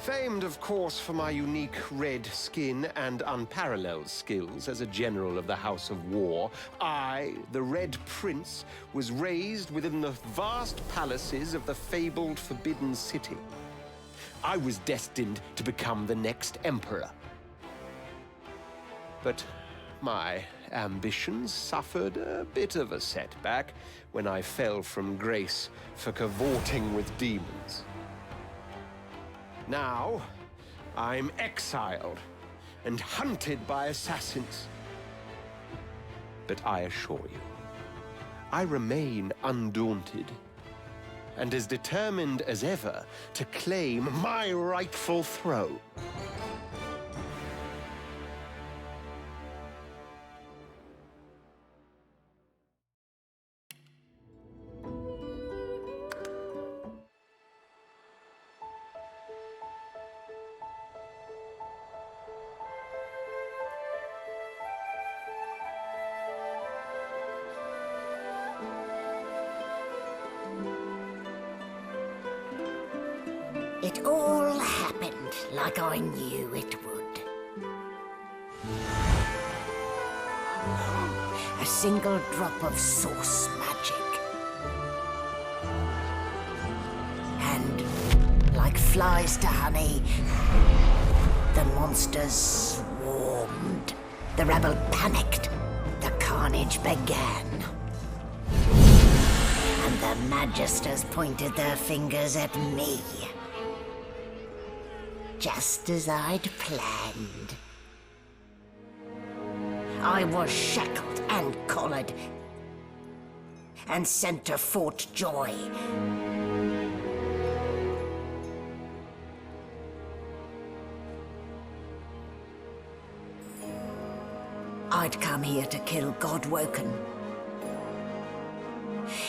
Famed, of course, for my unique red skin and unparalleled skills as a general of the House of War, I, the Red Prince, was raised within the vast palaces of the fabled Forbidden City. I was destined to become the next emperor. But my ambitions suffered a bit of a setback when I fell from grace for cavorting with demons. Now, I'm exiled and hunted by assassins. But I assure you, I remain undaunted and as determined as ever to claim my rightful throne. It all happened like I knew it would. A single drop of source magic. And, like flies to honey, the monsters swarmed. The rebel panicked. The carnage began. And the magisters pointed their fingers at me. Just as I'd planned. I was shackled and collared and sent to Fort Joy. I'd come here to kill Godwoken.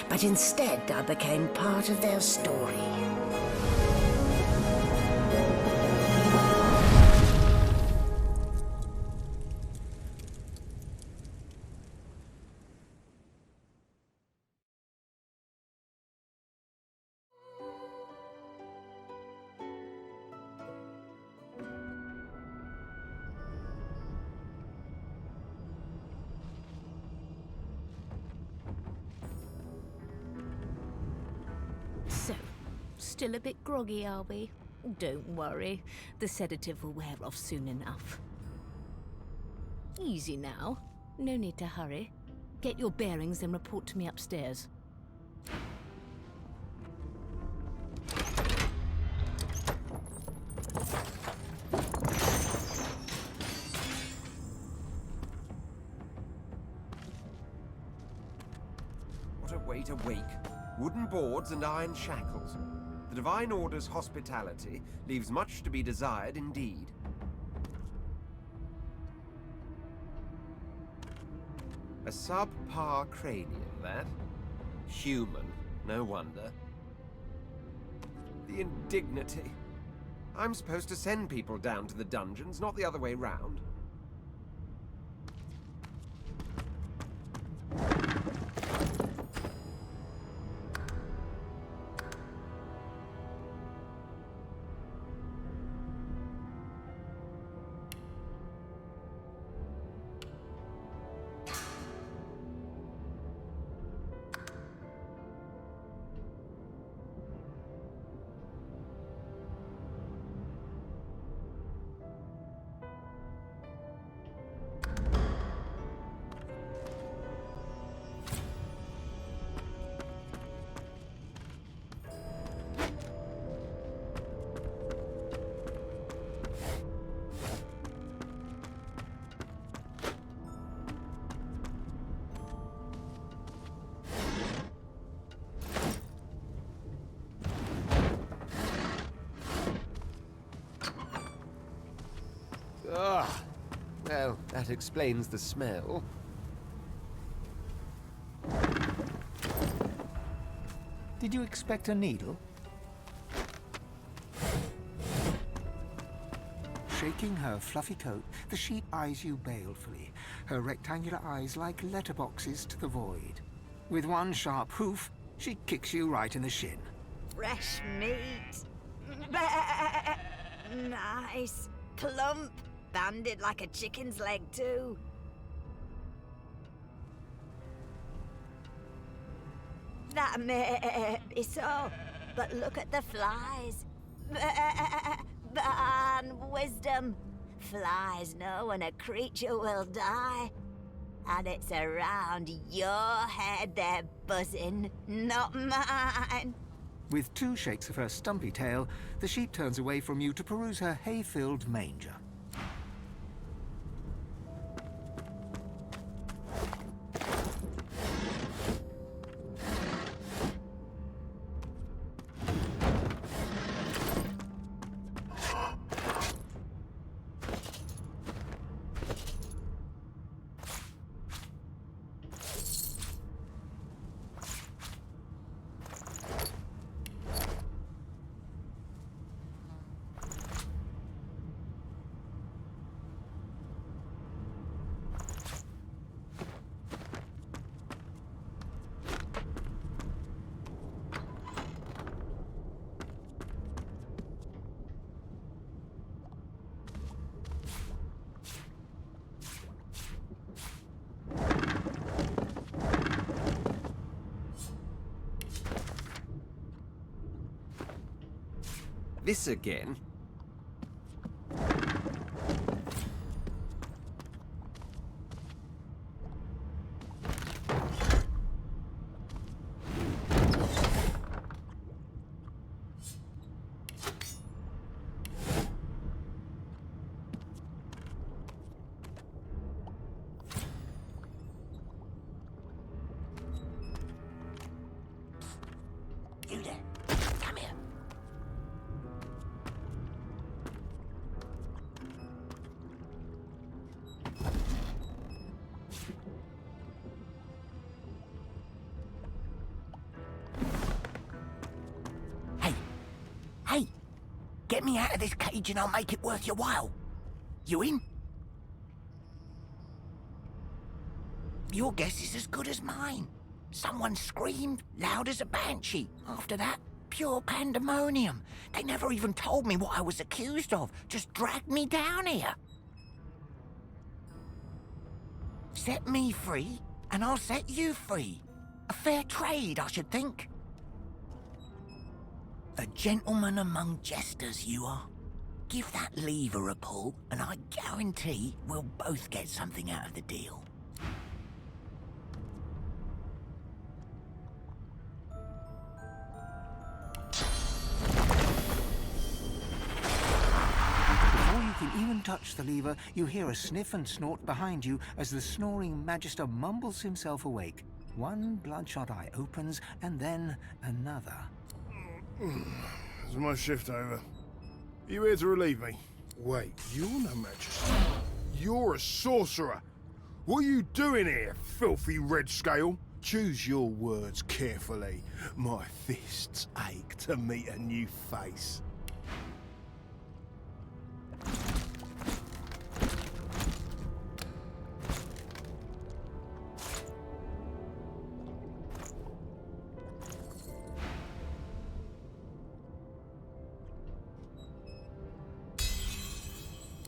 But instead I became part of their story. So, still a bit groggy, are we? Don't worry, the sedative will wear off soon enough. Easy now, no need to hurry. Get your bearings and report to me upstairs. What a way to wake. Wooden boards and iron shackles. The Divine Order's hospitality leaves much to be desired indeed. A subpar cranium, that? Human, no wonder. The indignity. I'm supposed to send people down to the dungeons, not the other way round. Ah, well, that explains the smell. Did you expect a needle? Shaking her fluffy coat, the sheep eyes you balefully, her rectangular eyes like letterboxes to the void. With one sharp hoof, she kicks you right in the shin. Fresh meat. Nice. Plump. Banded like a chicken's leg, too. That may be so, but look at the flies. Ban wisdom. Flies know when a creature will die. And it's around your head they're buzzing, not mine. With 2 shakes of her stumpy tail, the sheep turns away from you to peruse her hay-filled manger. This again? You there. Come here. Hey! Get me out of this cage and I'll make it worth your while. You in? Your guess is as good as mine. Someone screamed loud as a banshee. After that, pure pandemonium. They never even told me what I was accused of. Just dragged me down here. Set me free, and I'll set you free. A fair trade, I should think. A gentleman among jesters, you are. Give that lever a pull, and I guarantee we'll both get something out of the deal. Before you can even touch the lever, you hear a sniff and snort behind you as the snoring Magister mumbles himself awake. One bloodshot eye opens, and then another. Is my shift over? You here to relieve me? Wait, you're no Magister. You're a sorcerer. What are you doing here, filthy red scale? Choose your words carefully. My fists ache to meet a new face.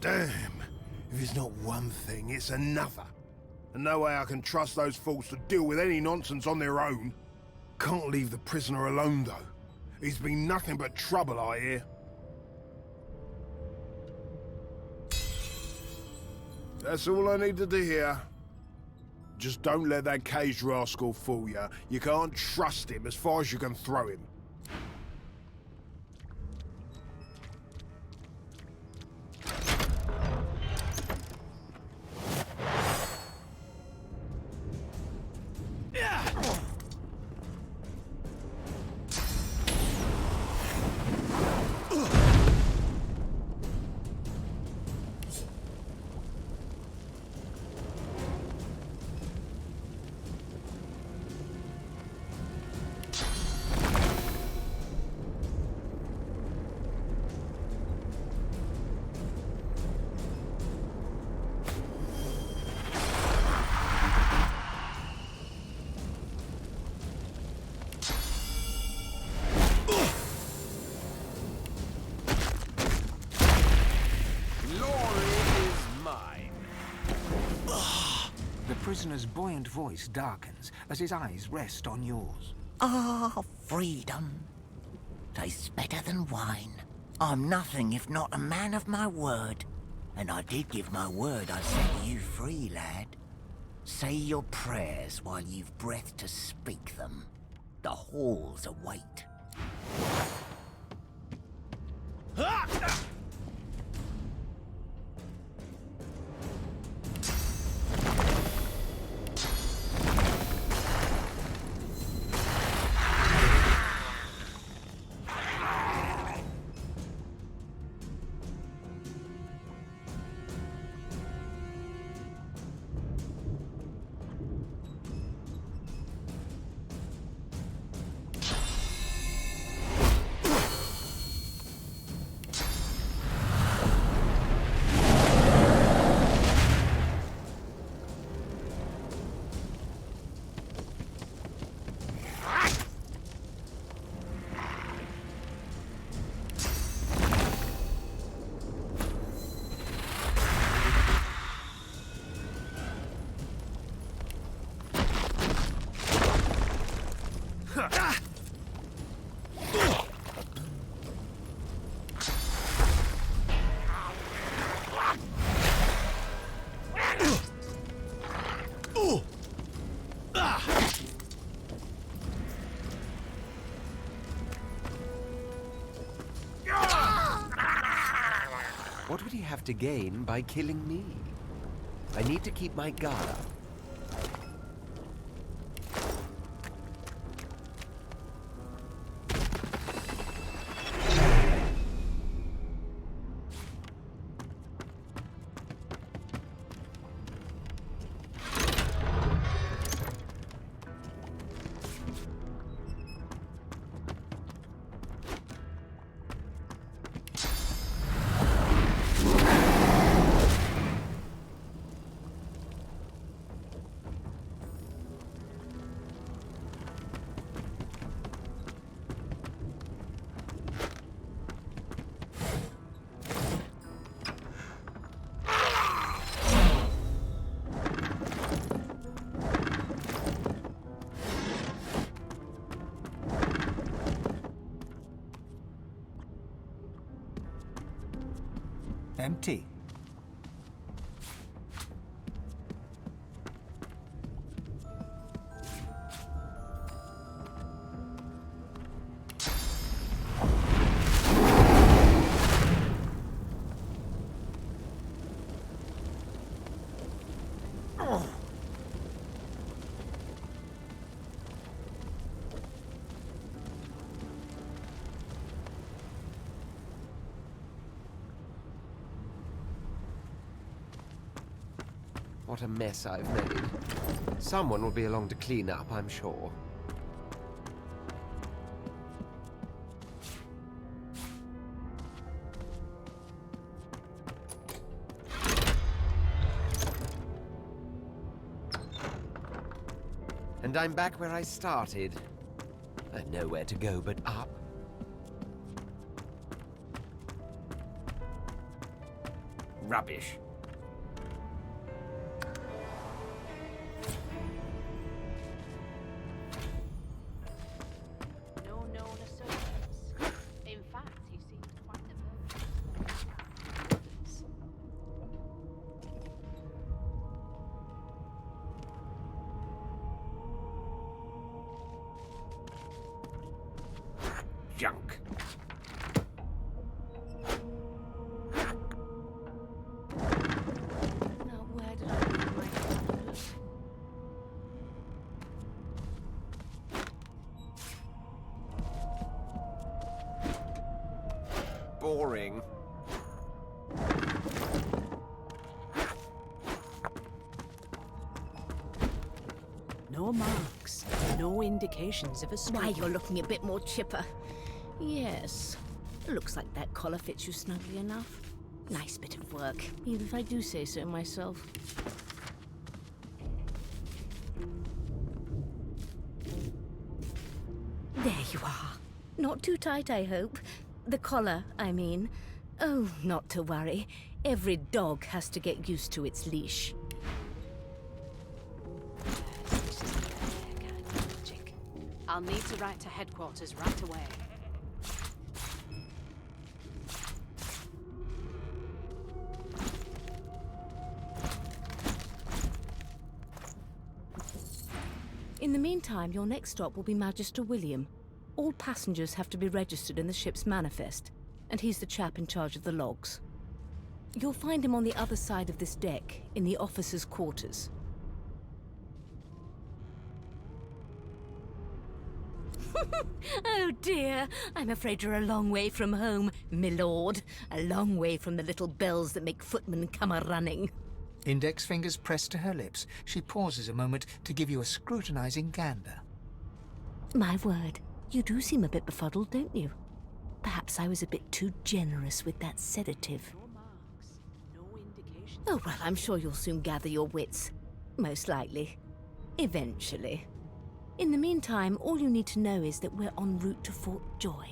Damn. If it's not one thing, it's another. And no way I can trust those fools to deal with any nonsense on their own. Can't leave the prisoner alone, though. He's been nothing but trouble, I hear. That's all I needed to hear. Just don't let that caged rascal fool you. You can't trust him as far as you can throw him. prisoner's buoyant voice darkens as his eyes rest on yours. Ah, freedom. Tastes better than wine. I'm nothing if not a man of my word. And I did give my word I'd set you free, lad. Say your prayers while you've breath to speak them. The halls await. What would he have to gain by killing me? I need to keep my guard up. Empty. What a mess I've made. Someone will be along to clean up, I'm sure. And I'm back where I started. I know where to go but up. Rubbish. Junk. Now, where did I leave my candle? Boring. No marks, no indications of a struggle. Why, you're looking a bit more chipper. Yes. Looks like that collar fits you snugly enough. Nice bit of work, even if I do say so myself. There you are. Not too tight, I hope. The collar, I mean. Oh, not to worry. Every dog has to get used to its leash. I'll need to write to headquarters right away. In the meantime, your next stop will be Magister William. All passengers have to be registered in the ship's manifest, and he's the chap in charge of the logs. You'll find him on the other side of this deck, in the officers' quarters. Oh dear, I'm afraid you're a long way from home, milord. A long way from the little bells that make footmen come a-running. Index fingers pressed to her lips, she pauses a moment to give you a scrutinizing gander. My word, you do seem a bit befuddled, don't you? Perhaps I was a bit too generous with that sedative. No marks, no indications. Oh, well, I'm sure you'll soon gather your wits. Most likely. Eventually. In the meantime, all you need to know is that we're en route to Fort Joy.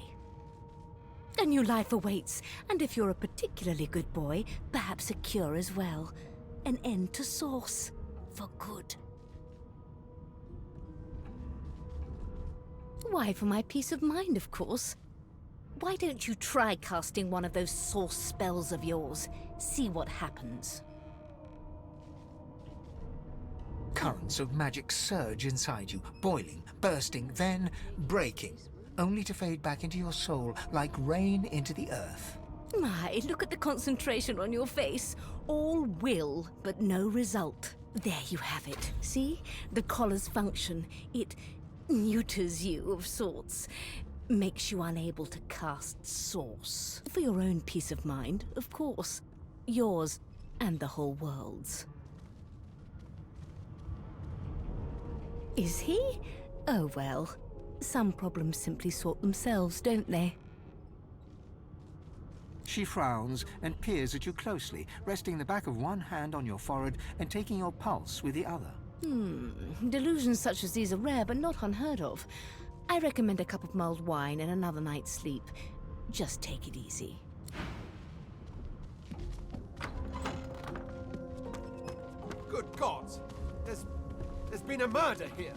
A new life awaits, and if you're a particularly good boy, perhaps a cure as well. An end to Sauce. For good. Why, for my peace of mind, of course. Why don't you try casting one of those Sauce spells of yours? See what happens. Currents of magic surge inside you, boiling, bursting, then breaking, only to fade back into your soul like rain into the earth. My, look at the concentration on your face. All will, but no result. There you have it. See? The collar's function. It neuters you of sorts. Makes you unable to cast Sauce. For your own peace of mind, of course. Yours and the whole world's. Is he? Oh well. Some problems simply sort themselves, don't they? She frowns and peers at you closely, resting the back of one hand on your forehead and taking your pulse with the other. Delusions such as these are rare, but not unheard of. I recommend a cup of mulled wine and another night's sleep. Just take it easy. Good God! There's been a murder here!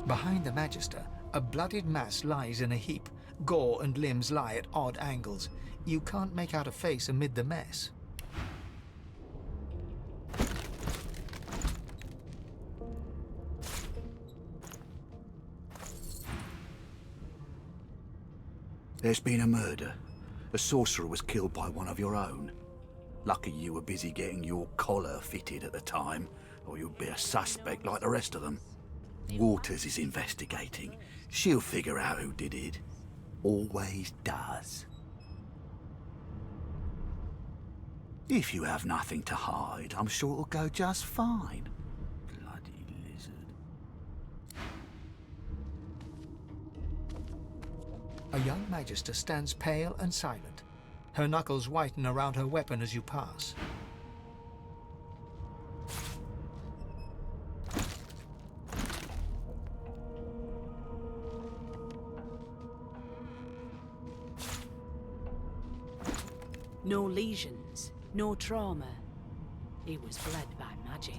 Behind the Magister, a bloodied mass lies in a heap. Gore and limbs lie at odd angles. You can't make out a face amid the mess. There's been a murder. A sorcerer was killed by one of your own. Lucky you were busy getting your collar fitted at the time, or you'd be a suspect like the rest of them. Waters is investigating. She'll figure out who did it. Always does. If you have nothing to hide, I'm sure it'll go just fine. Bloody lizard. A young Magister stands pale and silent. Her knuckles whiten around her weapon as you pass. No lesions, no trauma. He was bled by magic.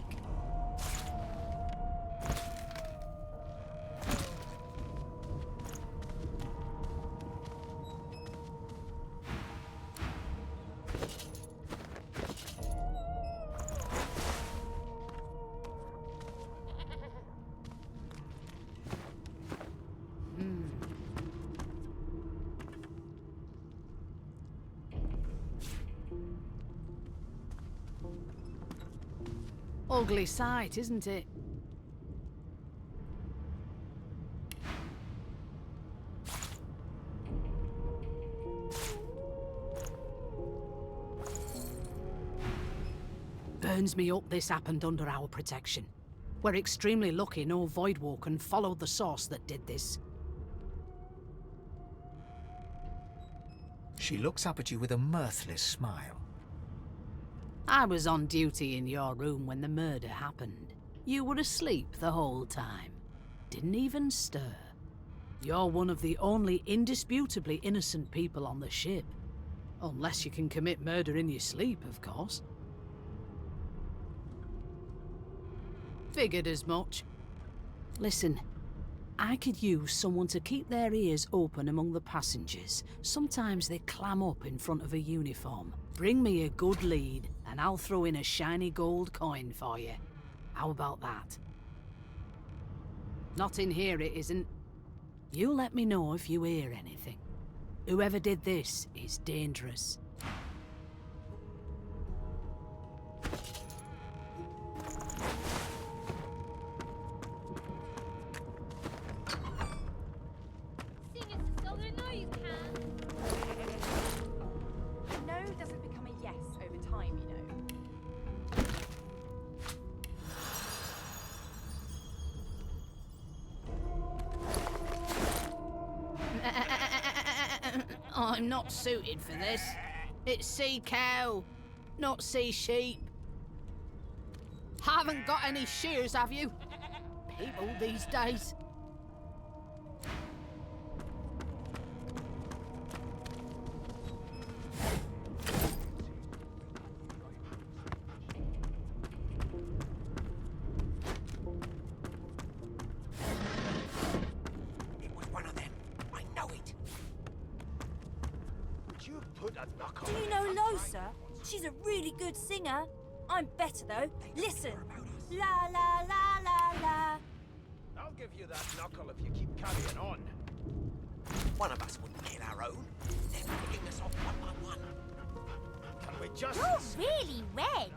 Ugly sight, isn't it? Burns me up this happened under our protection. We're extremely lucky no Voidwalker followed the source that did this. She looks up at you with a mirthless smile. I was on duty in your room when the murder happened. You were asleep the whole time. Didn't even stir. You're one of the only indisputably innocent people on the ship. Unless you can commit murder in your sleep, of course. Figured as much. Listen, I could use someone to keep their ears open among the passengers. Sometimes they clam up in front of a uniform. Bring me a good lead, and I'll throw in a shiny gold coin for you. How about that? Not in here, it isn't. You let me know if you hear anything. Whoever did this is dangerous. I'm not suited for this. It's sea cow, not sea sheep. Haven't got any shears, have you? People these days. Do you know Losa? She's a really good singer. I'm better though. Listen. La la la la la. I'll give you that knuckle if you keep carrying on. One of us wouldn't kill our own. They're picking us off one by one. Can we just... You're really red.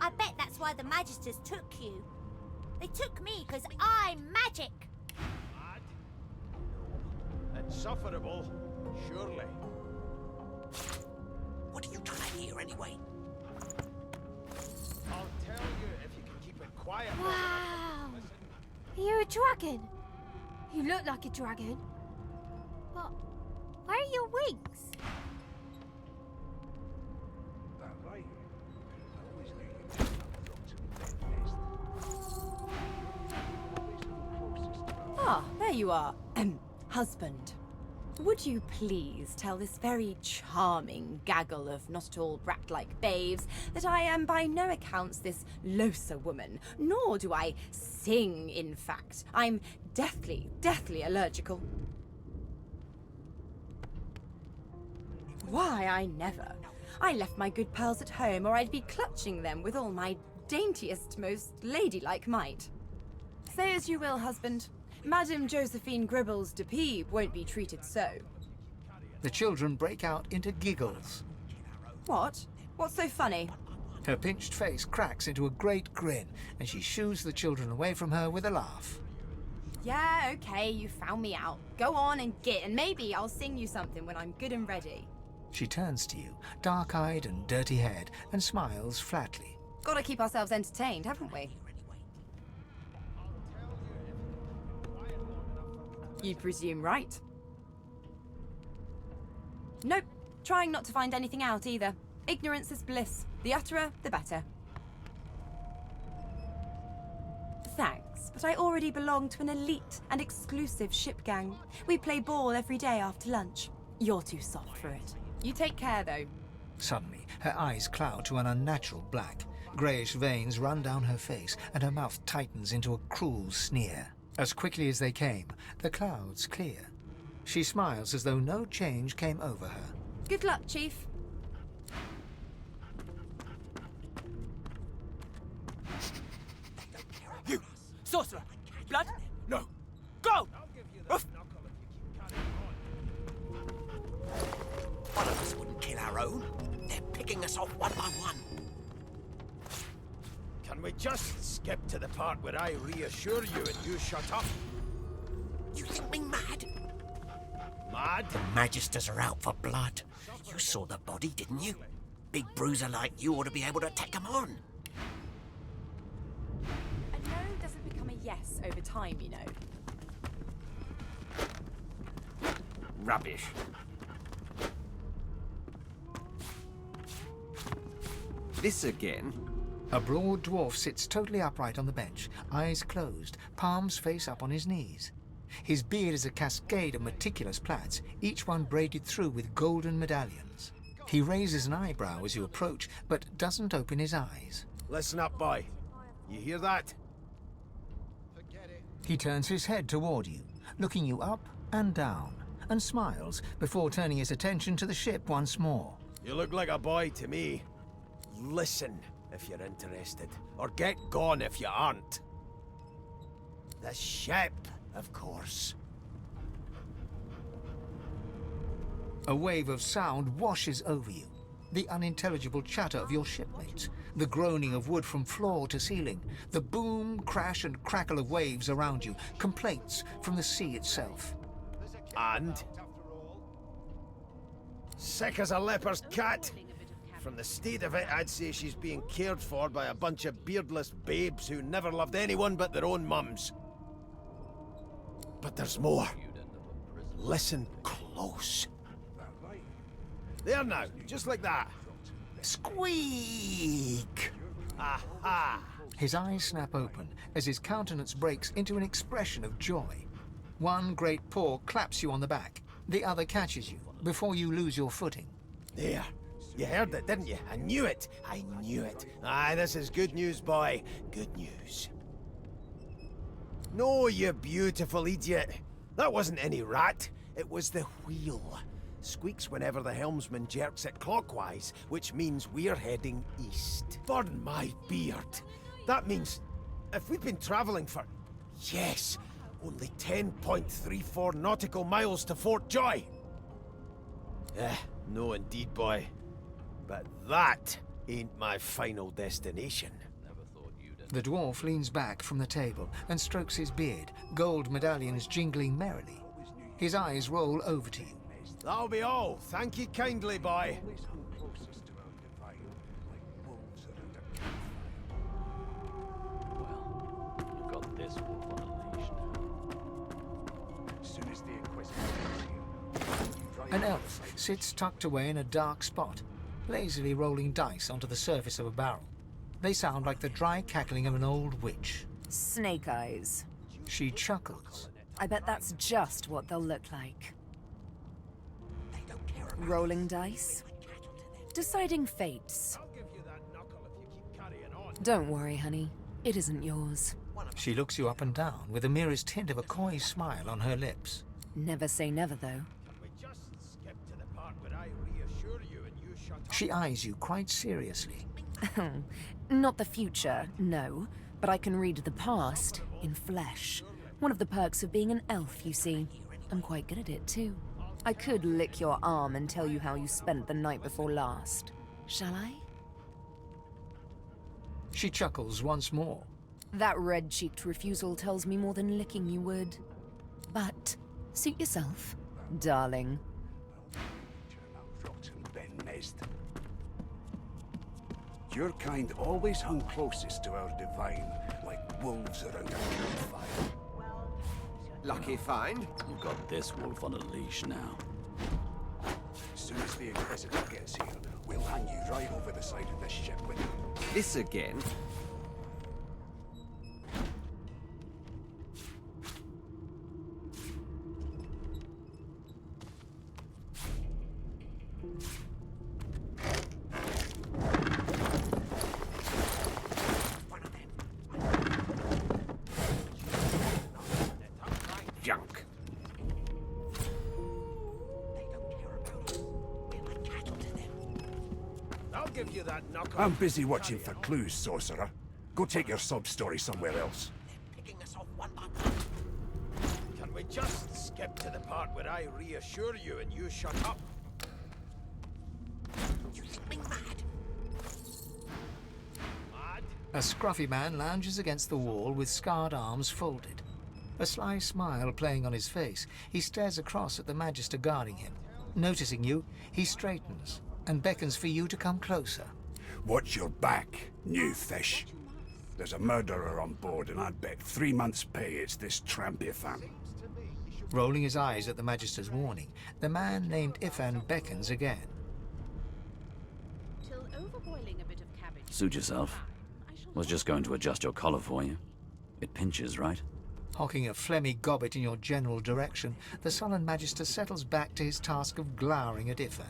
I bet that's why the Magisters took you. They took me because I'm magic. Mad? Insufferable, surely. What are you trying to hear anyway? I'll tell you if you can keep it quiet. Wow. You're a dragon. You look like a dragon. But where are your wings? That right? I always knew you Ben-Mezd. Ah, there you are. Husband. Would you please tell this very charming gaggle of not-at-all brat-like babes that I am by no accounts this Losa woman, nor do I sing, in fact. I'm deathly allergical. Why, I never. I left my good pals at home, or I'd be clutching them with all my daintiest, most ladylike might. Say as you will, husband. Madame Josephine Gribbles de Peeb won't be treated so. The children break out into giggles. What? What's so funny? Her pinched face cracks into a great grin, and she shoos the children away from her with a laugh. Yeah, okay, you found me out. Go on and git, and maybe I'll sing you something when I'm good and ready. She turns to you, dark-eyed and dirty-haired, and smiles flatly. Gotta keep ourselves entertained, haven't we? You presume right. Nope. Trying not to find anything out either. Ignorance is bliss. The utterer, the better. Thanks, but I already belong to an elite and exclusive ship gang. We play ball every day after lunch. You're too soft for it. You take care, though. Suddenly, her eyes cloud to an unnatural black. Greyish veins run down her face, and her mouth tightens into a cruel sneer. As quickly as they came, the clouds clear. She smiles as though no change came over her. Good luck, Chief. You! Sorcerer! Blood? No! Go! One of us wouldn't kill our own. They're picking us off one by one. Can we just skip to the part where I reassure you and you shut up? You think me mad? Mad? The Magisters are out for blood. You saw the body, didn't you? Big bruiser like you ought to be able to take them on. A no doesn't become a yes over time, you know. Rubbish. This again? A broad dwarf sits totally upright on the bench, eyes closed, palms face up on his knees. His beard is a cascade of meticulous plaits, each one braided through with golden medallions. He raises an eyebrow as you approach, but doesn't open his eyes. Listen up, boy. You hear that? He turns his head toward you, looking you up and down, and smiles before turning his attention to the ship once more. You look like a boy to me. Listen if you're interested, or get gone if you aren't. The ship, of course. A wave of sound washes over you. The unintelligible chatter of your shipmates, the groaning of wood from floor to ceiling, the boom, crash and crackle of waves around you, complaints from the sea itself. And? Sick as a leper's cat. From the state of it, I'd say she's being cared for by a bunch of beardless babes who never loved anyone but their own mums. But there's more. Listen close. There now, just like that. Squeak! Aha! His eyes snap open as his countenance breaks into an expression of joy. One great paw claps you on the back. The other catches you before you lose your footing. There. You heard it, didn't you? I knew it. I knew it. Aye, this is good news, boy. Good news. No, you beautiful idiot. That wasn't any rat. It was the wheel. Squeaks whenever the helmsman jerks it clockwise, which means we're heading east. Burn my beard. That means if we've been traveling for, yes, only 10.34 nautical miles to Fort Joy. No indeed, boy. But that ain't my final destination. The dwarf leans back from the table and strokes his beard, gold medallions jingling merrily. His eyes roll over to you. That'll be all. Thank you kindly, boy. You've got this wolf on a leash now. As soon as the Inquisitor gets here... An elf sits tucked away in a dark spot, lazily rolling dice onto the surface of a barrel. They sound like the dry cackling of an old witch. Snake eyes. She chuckles. I bet that's just what they'll look like. Rolling dice. Deciding fates. Don't worry, honey. It isn't yours. She looks you up and down with the merest hint of a coy smile on her lips. Never say never, though. She eyes you quite seriously. Not the future, no. But I can read the past in flesh. One of the perks of being an elf, you see. I'm quite good at it, too. I could lick your arm and tell you how you spent the night before last. Shall I? She chuckles once more. That red-cheeked refusal tells me more than licking you would. But suit yourself, darling. Ben-Mezd. Your kind always hung closest to our divine, like wolves around a campfire. Lucky find. You've got this wolf on a leash now. As soon as the Inquisitor gets here, we'll hang you right over the side of this ship with him. This again? Junk. I'll give you that knuckle. I'm busy watching for clues, sorcerer. Go take your sub-story somewhere else. Can we just skip to the part where I reassure you and you shut up? You think me mad? Mad? A scruffy man lounges against the wall with scarred arms folded. A sly smile playing on his face, he stares across at the Magister guarding him. Noticing you, he straightens and beckons for you to come closer. Watch your back, new fish. There's a murderer on board, and I'd bet 3 months' pay it's this trampy fan. Rolling his eyes at the Magister's warning, the man named Ifan beckons again. Till overboiling a bit of cabbage Suit yourself. Was just going to adjust your collar for you. It pinches, right? Hocking a phlegmy gobbet in your general direction, the sullen Magister settles back to his task of glowering at Ifan.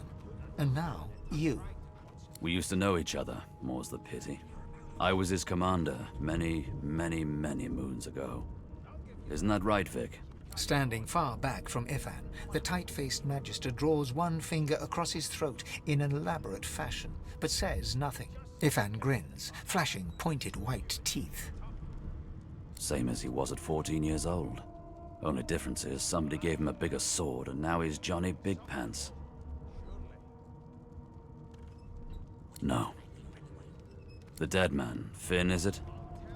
And now, you. We used to know each other, more's the pity. I was his commander many, many, many moons ago. Isn't that right, Vic? Standing far back from Ifan, the tight-faced Magister draws one finger across his throat in an elaborate fashion, but says nothing. Ifan grins, flashing pointed white teeth. Same as he was at 14 years old. Only difference is somebody gave him a bigger sword and now he's Johnny Big Pants. No. The dead man, Finn, is it?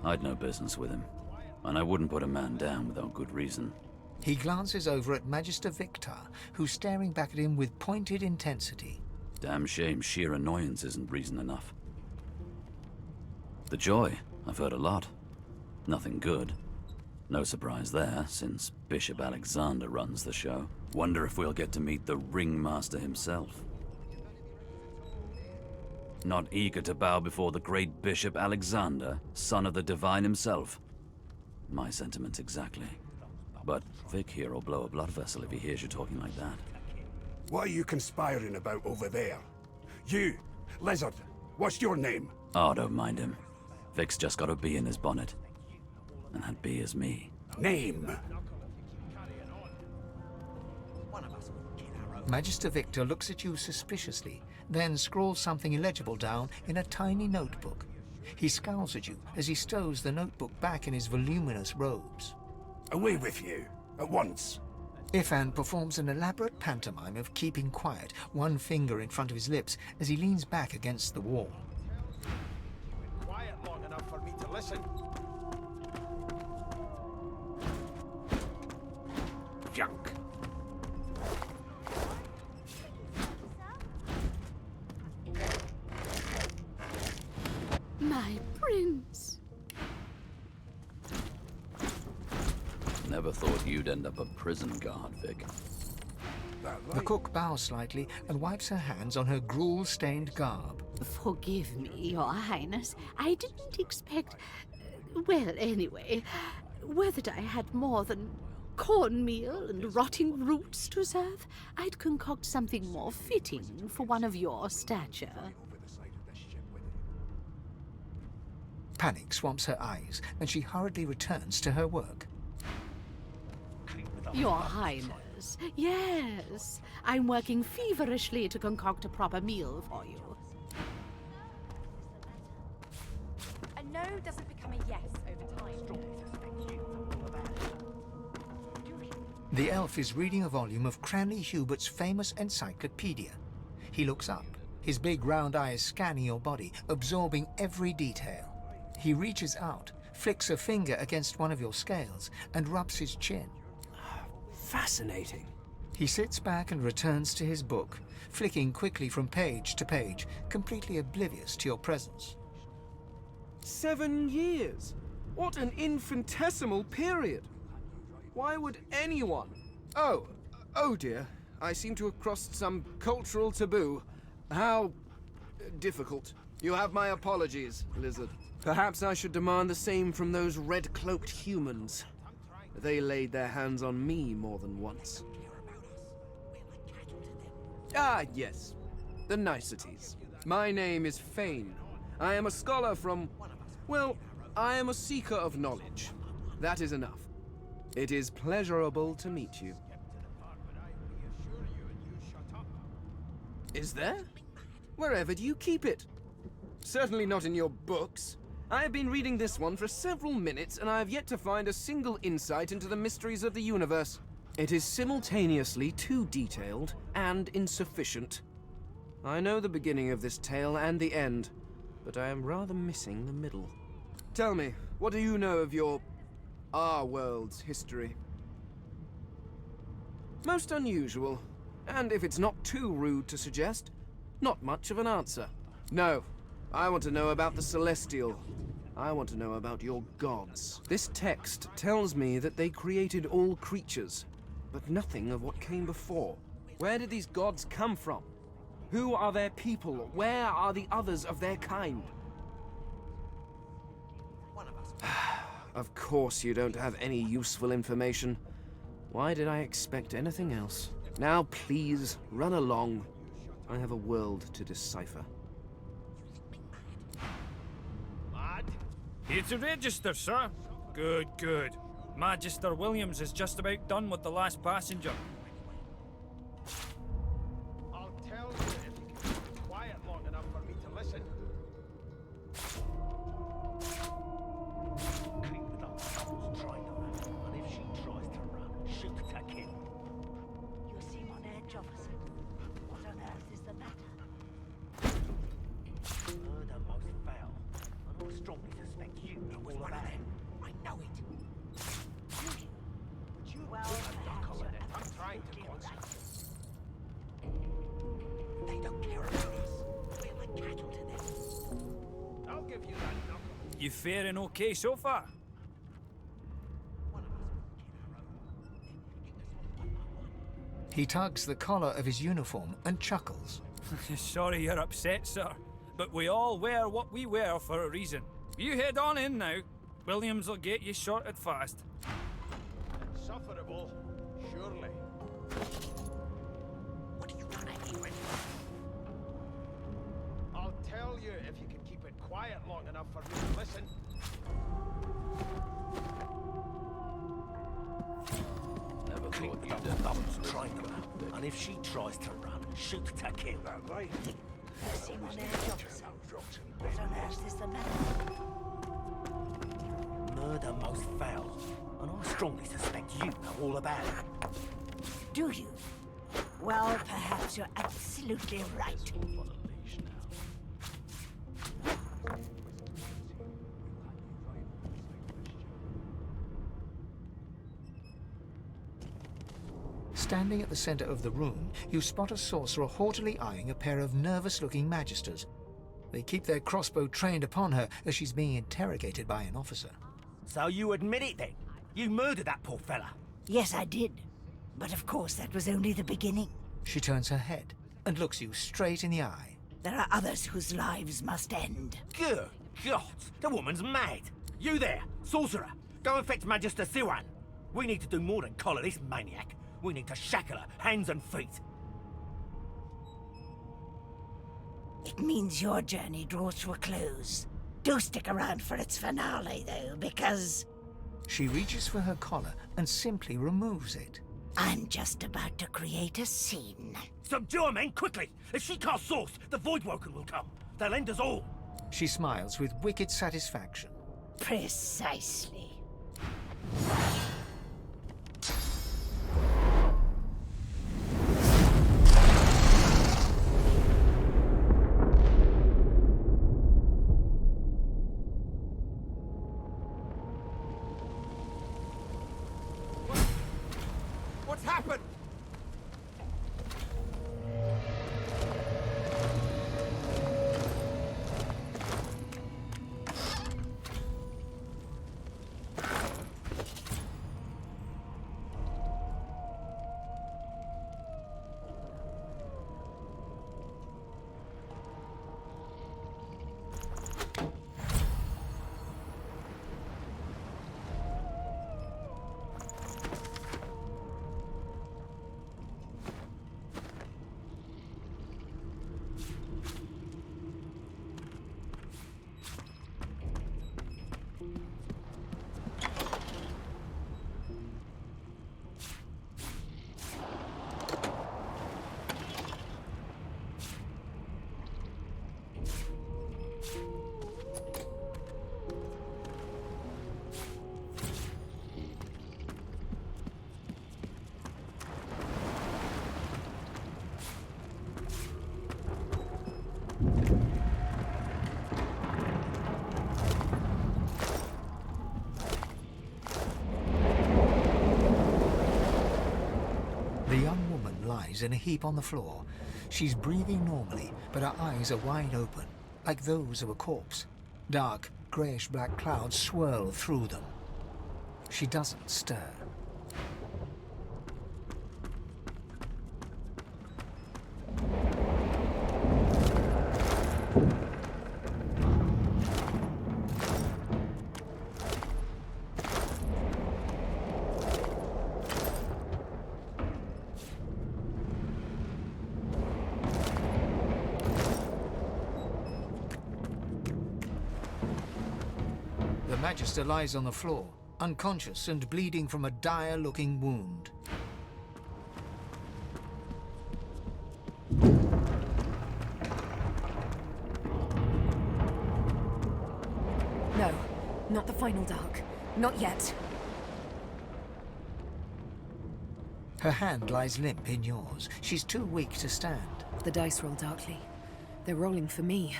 I'd no business with him. And I wouldn't put a man down without good reason. He glances over at Magister Victor, who's staring back at him with pointed intensity. Damn shame sheer annoyance isn't reason enough. The Joy, I've heard a lot. Nothing good. No surprise there, since Bishop Alexander runs the show. Wonder if we'll get to meet the Ringmaster himself. Not eager to bow before the great Bishop Alexander, son of the Divine himself. My sentiments exactly. But Vic here will blow a blood vessel if he hears you talking like that. What are you conspiring about over there? You, Lizard, what's your name? Oh, don't mind him. Vic's just got a bee in his bonnet. And that bee is me. Name? Magister Victor looks at you suspiciously, then scrawls something illegible down in a tiny notebook. He scowls at you as he stows the notebook back in his voluminous robes. Away with you, at once. Ifan performs an elaborate pantomime of keeping quiet, one finger in front of his lips as he leans back against the wall. Quiet long enough for me to listen. Junk. My prince. Never thought you'd end up a prison guard, Vic. The cook bows slightly and wipes her hands on her gruel-stained garb. Forgive me, Your Highness. I didn't expect... well, anyway, whether I had more than cornmeal and rotting roots to serve, I'd concoct something more fitting for one of your stature. Panic swamps her eyes, and she hurriedly returns to her work. Your Highness, yes. I'm working feverishly to concoct a proper meal for you. A no doesn't become a yes over time. The elf is reading a volume of Cranley Hubert's famous encyclopedia. He looks up, his big round eyes scanning your body, absorbing every detail. He reaches out, flicks a finger against one of your scales, and rubs his chin. Fascinating. He sits back and returns to his book, flicking quickly from page to page, completely oblivious to your presence. 7 years? What an infinitesimal period! Why would anyone... Oh dear. I seem to have crossed some cultural taboo. How... difficult. You have my apologies, Lizard. Perhaps I should demand the same from those red-cloaked humans. They laid their hands on me more than once. Ah, yes. The niceties. My name is Fane. I am a scholar from... well, I am a seeker of knowledge. That is enough. It is pleasurable to meet you. Is there? Wherever do you keep it? Certainly not in your books. I have been reading this one for several minutes, and I have yet to find a single insight into the mysteries of the universe. It is simultaneously too detailed and insufficient. I know the beginning of this tale and the end, but I am rather missing the middle. Tell me, what do you know of our world's history? Most unusual, and if it's not too rude to suggest, not much of an answer. No, I want to know about the Celestial. I want to know about your gods. This text tells me that they created all creatures, but nothing of what came before. Where did these gods come from? Who are their people? Where are the others of their kind? Of course you don't have any useful information. Why did I expect anything else? Now please, run along. I have a world to decipher. Here to register, sir. Good, good. Magister Williams is just about done with the last passenger. I'll tell you if you can be quiet long enough for me to listen. Keep the dogs trained on her, and if she tries to run, shoot to kill. You seem on edge, officer. What on earth is the matter? Murder most foul, and I strongly suspect you know all about it. I know it. Well, Knuckle in it. I'm trying to concentrate. They don't care about us. We're like cattle to them. I'll give you that knuckle. You faring okay so far? He tugs the collar of his uniform and chuckles. Sorry you're upset, sir, but we all wear what we wear for a reason. You head on in now. Williams will get you sorted fast. Insufferable, surely. What are you trying to do? I'll tell you if you can keep it quiet long enough for me to listen. Never thought you'd have thumbs trained on her, and if she tries to run, shoot to kill. you seem on edge, officer. What on earth is the matter? Murder most foul, and I strongly suspect you know all about it. Do you? Well, perhaps you're absolutely right. Standing at the center of the room, you spot a sorcerer haughtily eyeing a pair of nervous-looking magisters. They keep their crossbow trained upon her as she's being interrogated by an officer. So you admit it then? You murdered that poor fella? Yes, I did. But of course, that was only the beginning. She turns her head and looks you straight in the eye. There are others whose lives must end. Good God, the woman's mad. You there, sorcerer, go and fetch Magister Siwan. We need to do more than collar this maniac. We need to shackle her, hands and feet. It means your journey draws to a close. Do stick around for its finale, though, because... She reaches for her collar and simply removes it. I'm just about to create a scene. Subdue her, men, quickly! If she casts source, the Voidwoken will come. They'll end us all. She smiles with wicked satisfaction. Precisely. What's happened? The young woman lies in a heap on the floor. She's breathing normally, but her eyes are wide open, like those of a corpse. Dark, greyish-black clouds swirl through them. She doesn't stir. Magister lies on the floor, unconscious and bleeding from a dire-looking wound. No, not the final dark. Not yet. Her hand lies limp in yours. She's too weak to stand. The dice roll darkly. They're rolling for me.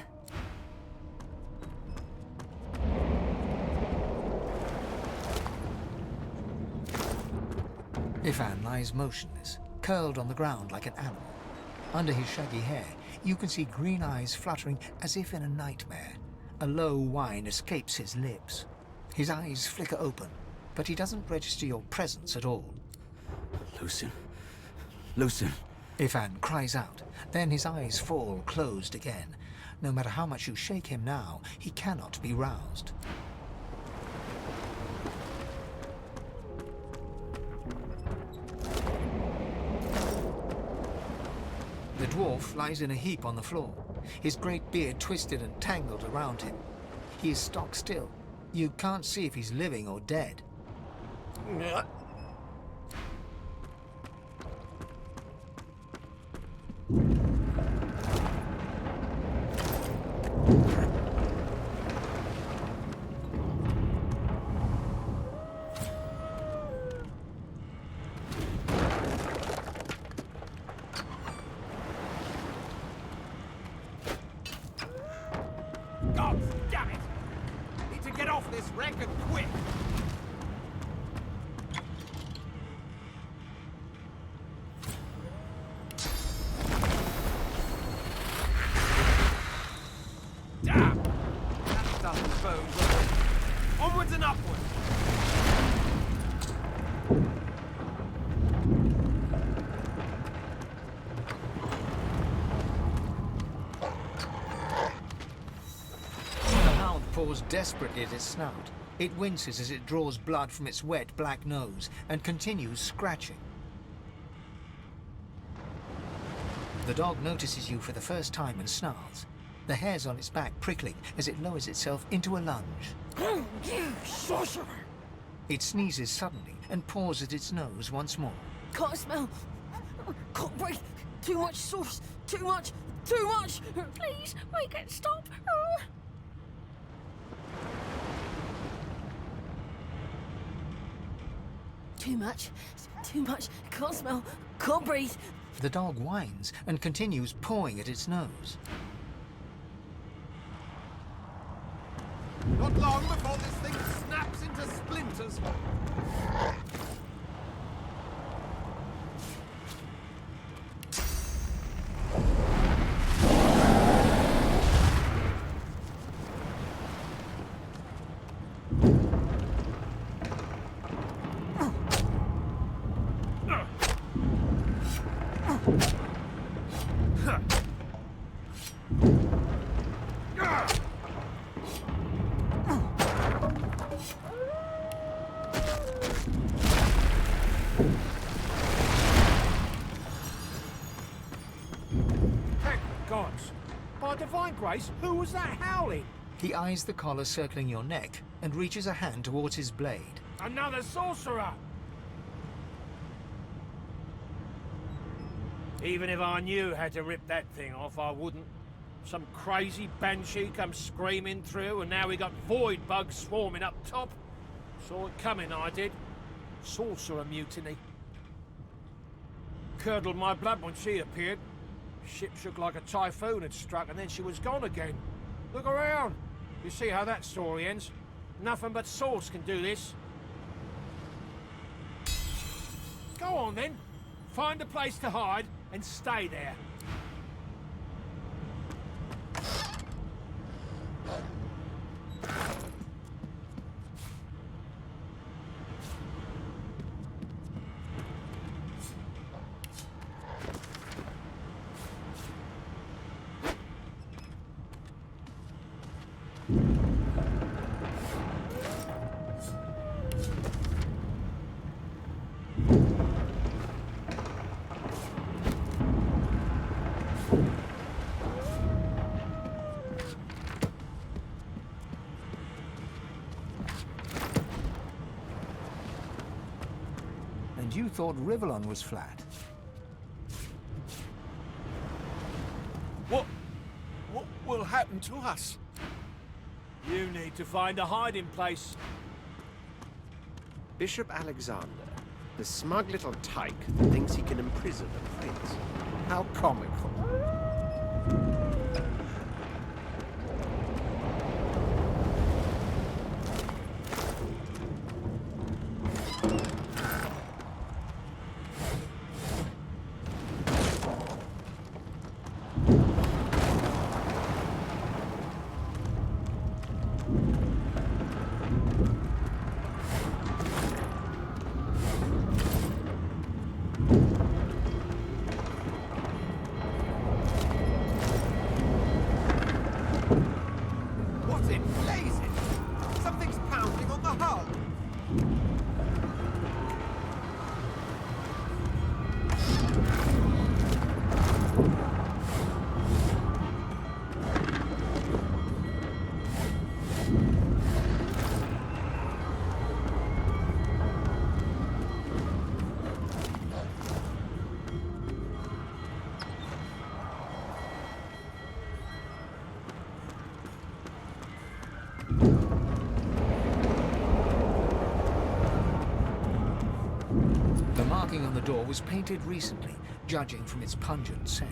Ifan lies motionless, curled on the ground like an animal. Under his shaggy hair, you can see green eyes fluttering as if in a nightmare. A low whine escapes his lips. His eyes flicker open, but he doesn't register your presence at all. Lucien. Lucien. Ifan cries out, then his eyes fall closed again. No matter how much you shake him now, he cannot be roused. The dwarf lies in a heap on the floor, his great beard twisted and tangled around him. He is stock still. You can't see if he's living or dead. God damn it! Need to get off this wreck and quick! Damn! That's done the bones. Onwards and upwards! Paws desperately at its snout. It winces as it draws blood from its wet black nose and continues scratching. The dog notices you for the first time and snarls, the hairs on its back prickling as it lowers itself into a lunge. You sorcerer! It sneezes suddenly and paws at its nose once more. Can't smell. Can't breathe. Too much sauce. Too much. Too much. Please, make it stop. Too much. Too much. Can't smell. Can't breathe. The dog whines and continues pawing at its nose. Not long before this thing snaps into splinters. By divine grace, who was that howling? He eyes the collar circling your neck and reaches a hand towards his blade. Another sorcerer! Even if I knew how to rip that thing off, I wouldn't. Some crazy banshee comes screaming through, and now we got void bugs swarming up top. Saw it coming, I did. Sorcerer mutiny. Curdled my blood when she appeared. Ship shook like a typhoon had struck, and then she was gone again. Look around. You see how that story ends. Nothing but sauce can do this. Go on then. Find a place to hide and stay there. and you thought Rivellon was flat. What will happen to us? You need to find a hiding place. Bishop Alexander, the smug little tyke that thinks he can imprison a prince. How comical. The marking on the door was painted recently, judging from its pungent scent.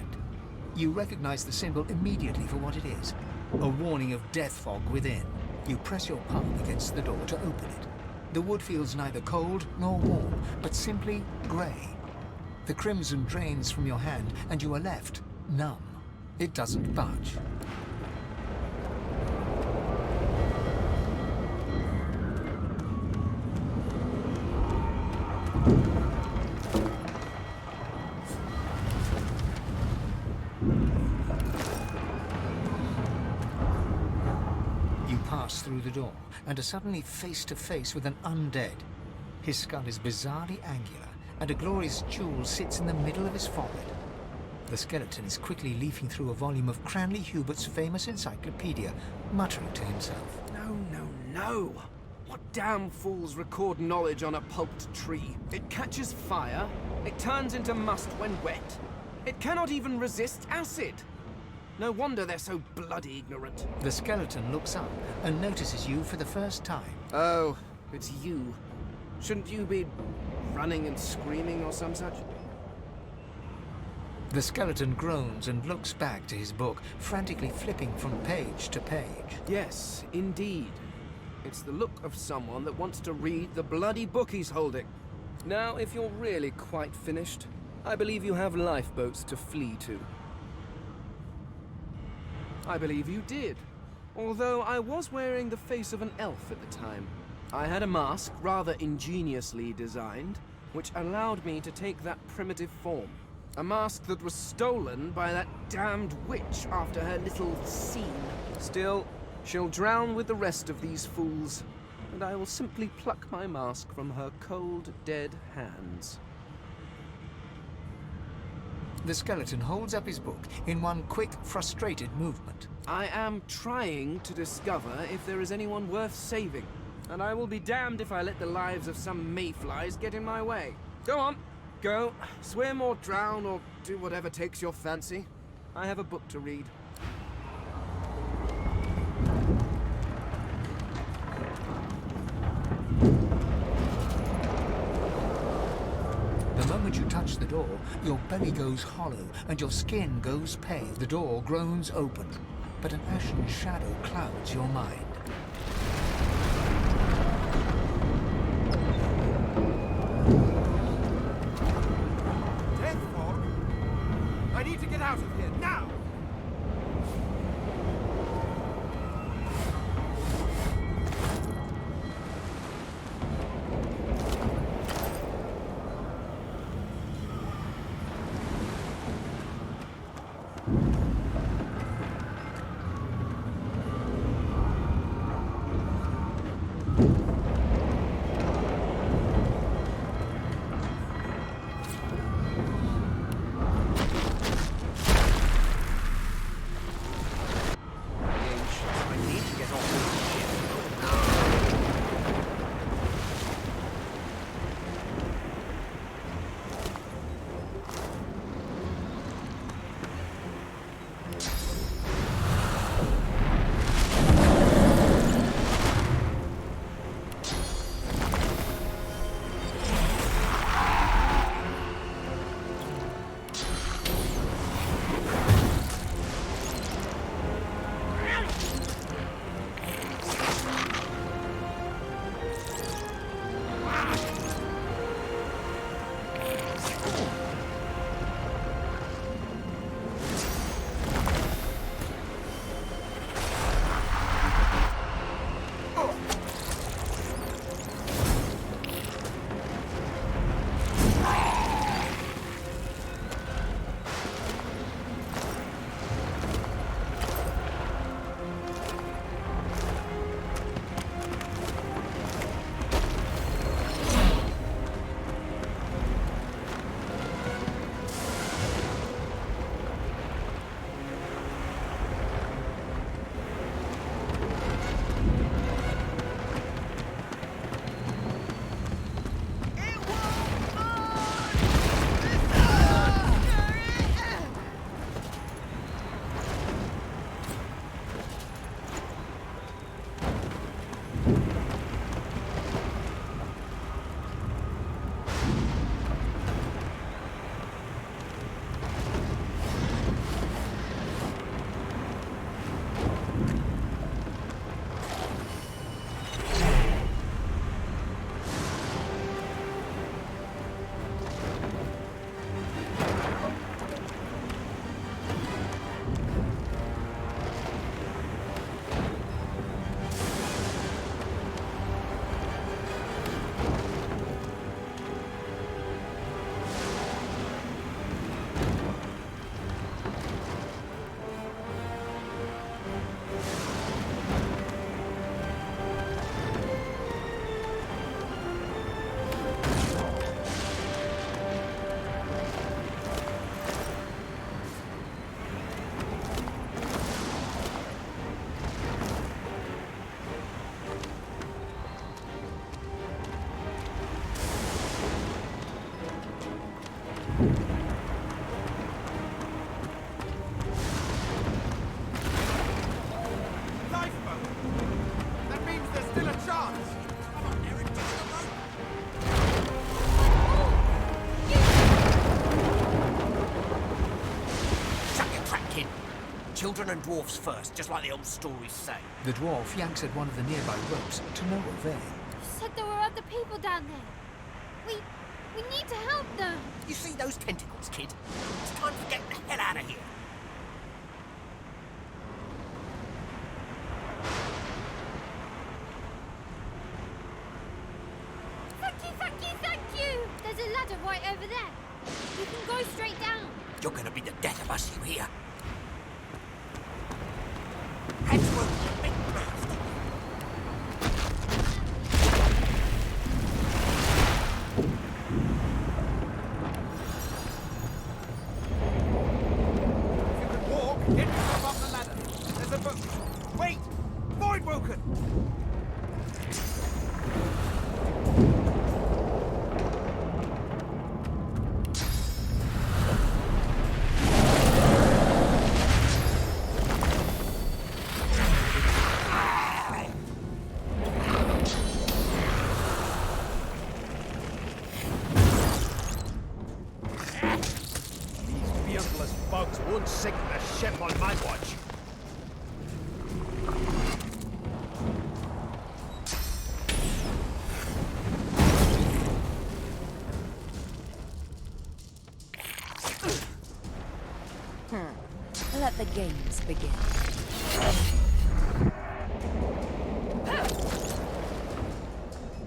You recognize the symbol immediately for what it is, a warning of death fog within. You press your palm against the door to open it. The wood feels neither cold nor warm, but simply grey. The crimson drains from your hand, and you are left numb. It doesn't budge. Through the door and are suddenly face to face with an undead. His skull is bizarrely angular, and a glorious jewel sits in the middle of his forehead. The skeleton is quickly leafing through a volume of Cranley Hubert's famous encyclopedia, muttering to himself. No. What damn fools record knowledge on a pulped tree? It catches fire, it turns into must when wet. It cannot even resist acid. No wonder they're so bloody ignorant. The skeleton looks up and notices you for the first time. Oh, it's you. Shouldn't you be running and screaming or some such? The skeleton groans and looks back to his book, frantically flipping from page to page. Yes, indeed. It's the look of someone that wants to read the bloody book he's holding. Now, if you're really quite finished, I believe you have lifeboats to flee to. I believe you did, although I was wearing the face of an elf at the time. I had a mask, rather ingeniously designed, which allowed me to take that primitive form. A mask that was stolen by that damned witch after her little scene. Still, she'll drown with the rest of these fools, and I will simply pluck my mask from her cold, dead hands. The skeleton holds up his book in one quick, frustrated movement. I am trying to discover if there is anyone worth saving, and I will be damned if I let the lives of some mayflies get in my way. Go on, go, swim or drown or do whatever takes your fancy. I have a book to read. The moment you touch the door, your belly goes hollow and your skin goes pale. The door groans open, but an ashen shadow clouds your mind. Death fog? I need to get out of here now! Lifeboat! That means there's still a chance! Come on, Eric, get the boat! Chuck your trap, kid. Children and dwarfs first, just like the old stories say. The dwarf yanks at one of the nearby ropes to no avail. You said there were other people down there. We need to help them. You see those tentacles, kid? It's time to get the hell out of here. Thank you! There's a ladder right over there. You can go straight down. You're gonna be the death of us, you hear? Head towards Ben-Mezd. If you can walk, get yourself up the ladder. There's a boat. Wait! Void woken! Bugs won't sink the ship on my watch. Let the games begin.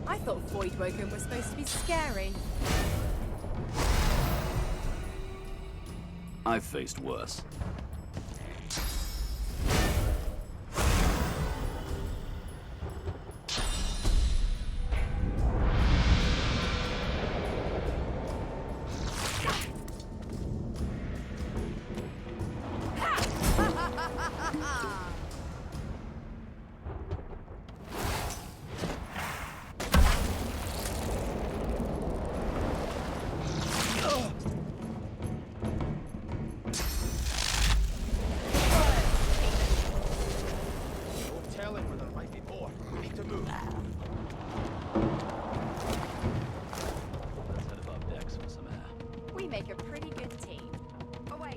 I thought Void Woken was supposed to be scary. I've faced worse. We make a pretty good team. Away.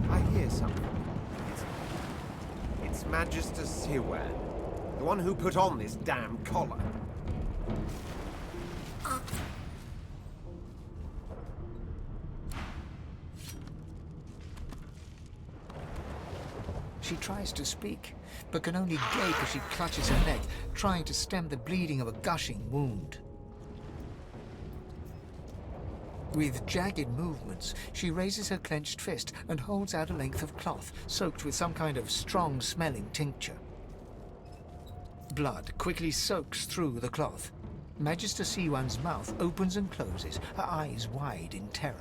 I hear something. It's Magister Siwan, the one who put on this damn collar. She tries to speak, but can only gape as she clutches her neck, trying to stem the bleeding of a gushing wound. With jagged movements, she raises her clenched fist and holds out a length of cloth, soaked with some kind of strong-smelling tincture. Blood quickly soaks through the cloth. Magister Siwan's mouth opens and closes, her eyes wide in terror.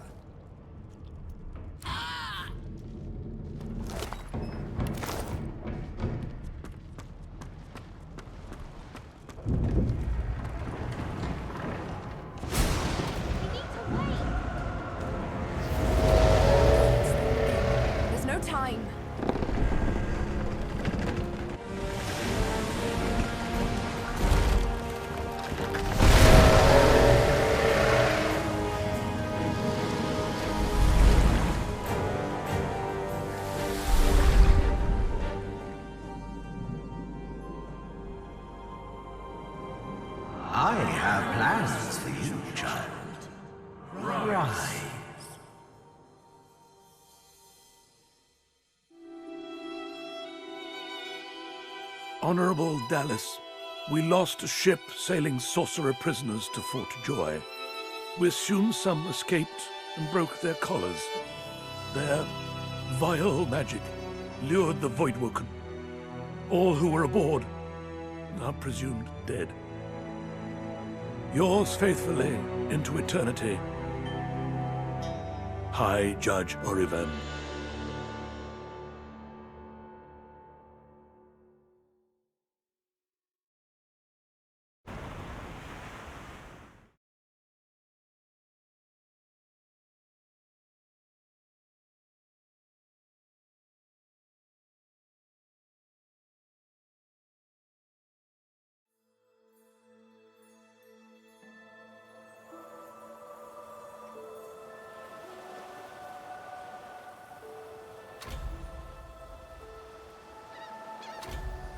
There's no time. I have plans for you, child. Rise. Honorable Dallas, we lost a ship sailing sorcerer prisoners to Fort Joy. We assume some escaped and broke their collars. Their vile magic lured the Voidwoken. all who were aboard, now presumed dead. Yours faithfully into eternity, High Judge Oriven.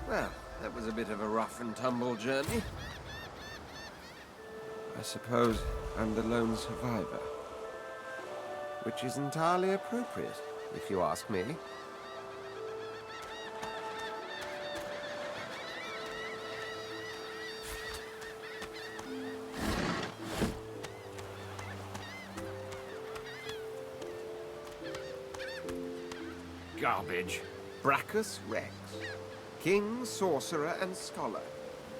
Well, that was a bit of a rough and tumble journey. I suppose I'm the lone survivor. Which is entirely appropriate, if you ask me. Garbage. Brachus Rex. King, sorcerer, and scholar,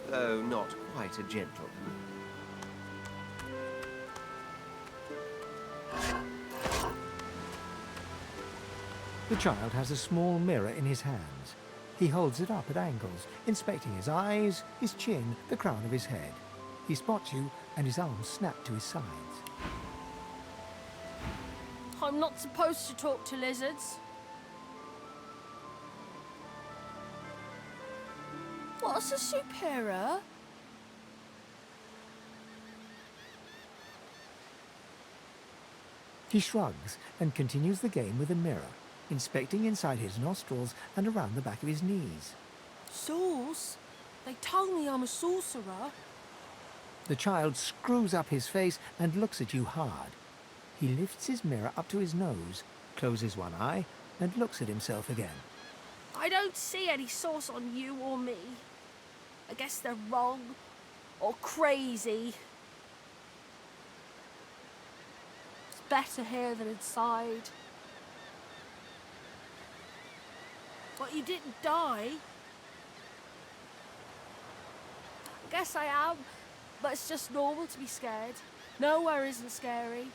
though not quite a gentleman. The child has a small mirror in his hands. He holds it up at angles, inspecting his eyes, his chin, the crown of his head. He spots you, and his arms snap to his sides. I'm not supposed to talk to lizards. What's a superior? He shrugs and continues the game with a mirror, inspecting inside his nostrils and around the back of his knees. Sauce? They told me I'm a sorcerer. The child screws up his face and looks at you hard. He lifts his mirror up to his nose, closes one eye, and looks at himself again. I don't see any sauce on you or me. I guess they're wrong or crazy. It's better here than inside. But you didn't die. I guess I am, but it's just normal to be scared. Nowhere isn't scary.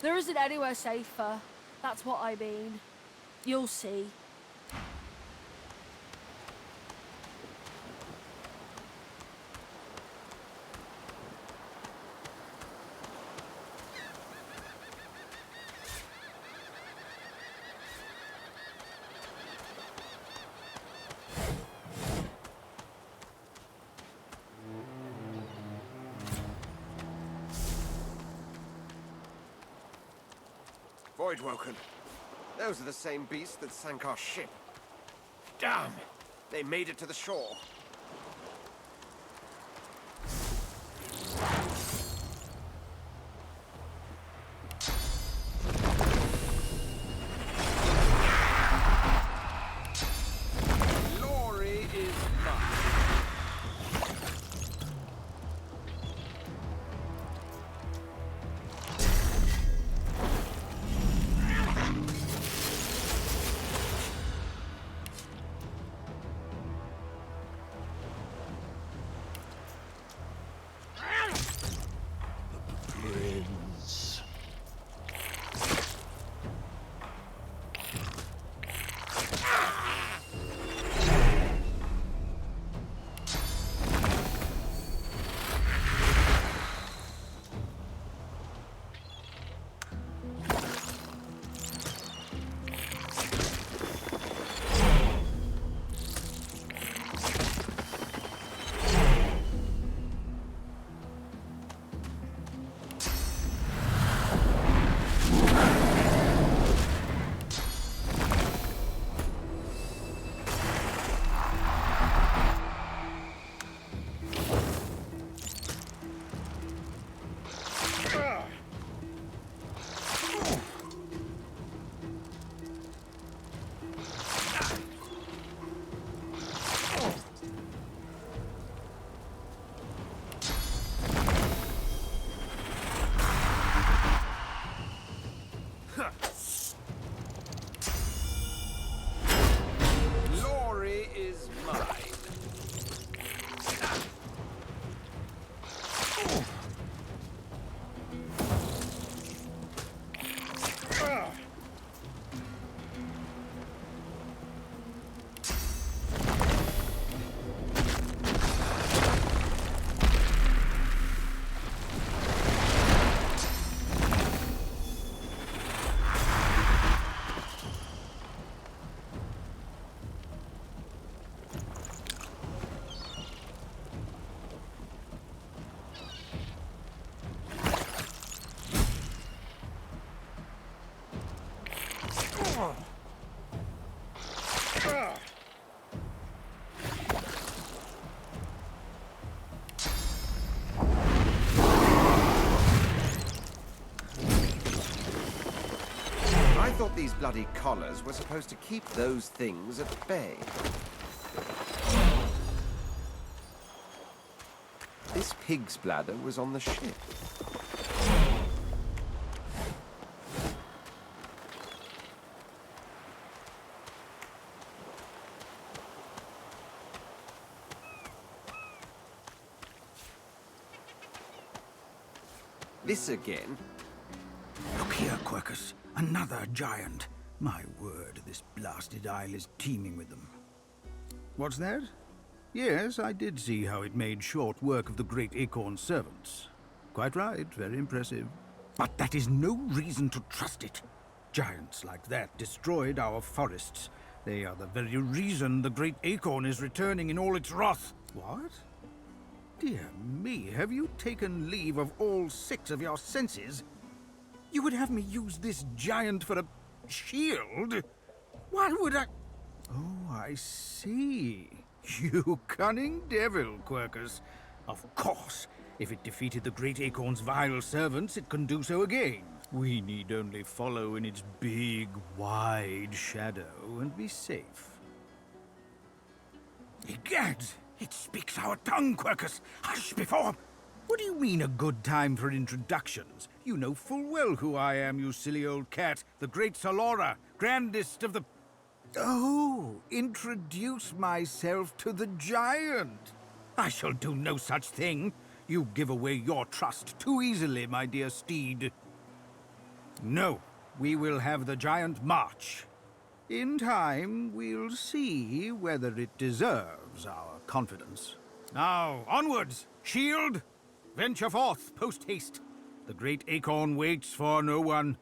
There isn't anywhere safer. That's what I mean. You'll see. Voidwoken. Those are the same beasts that sank our ship. Damn! They made it to the shore. Glory is mine. thought these bloody collars were supposed to keep those things at bay. This pig's bladder was on the ship. This again. Look here, Quercus. Another giant. My word, this blasted isle is teeming with them. What's that? Yes, I did see how it made short work of the great acorn servants. Quite right, very impressive. But that is no reason to trust it. Giants like that destroyed our forests. They are the very reason the great acorn is returning in all its wrath. What? Dear me, have you taken leave of all 6 of your senses? You would have me use this giant for a shield? Why would I... Oh, I see. You cunning devil, Quercus. Of course, if it defeated the great acorn's vile servants, it can do so again. We need only follow in its big, wide shadow and be safe. Egad! It speaks our tongue, Quercus! Hush before... What do you mean a good time for introductions? You know full well who I am, you silly old cat. The great Solora, grandest of the... Oh, introduce myself to the giant. I shall do no such thing. You give away your trust too easily, my dear steed. No, we will have the giant march. In time, we'll see whether it deserves our confidence. Now, onwards! Shield! Venture forth, post-haste. The great acorn waits for no one.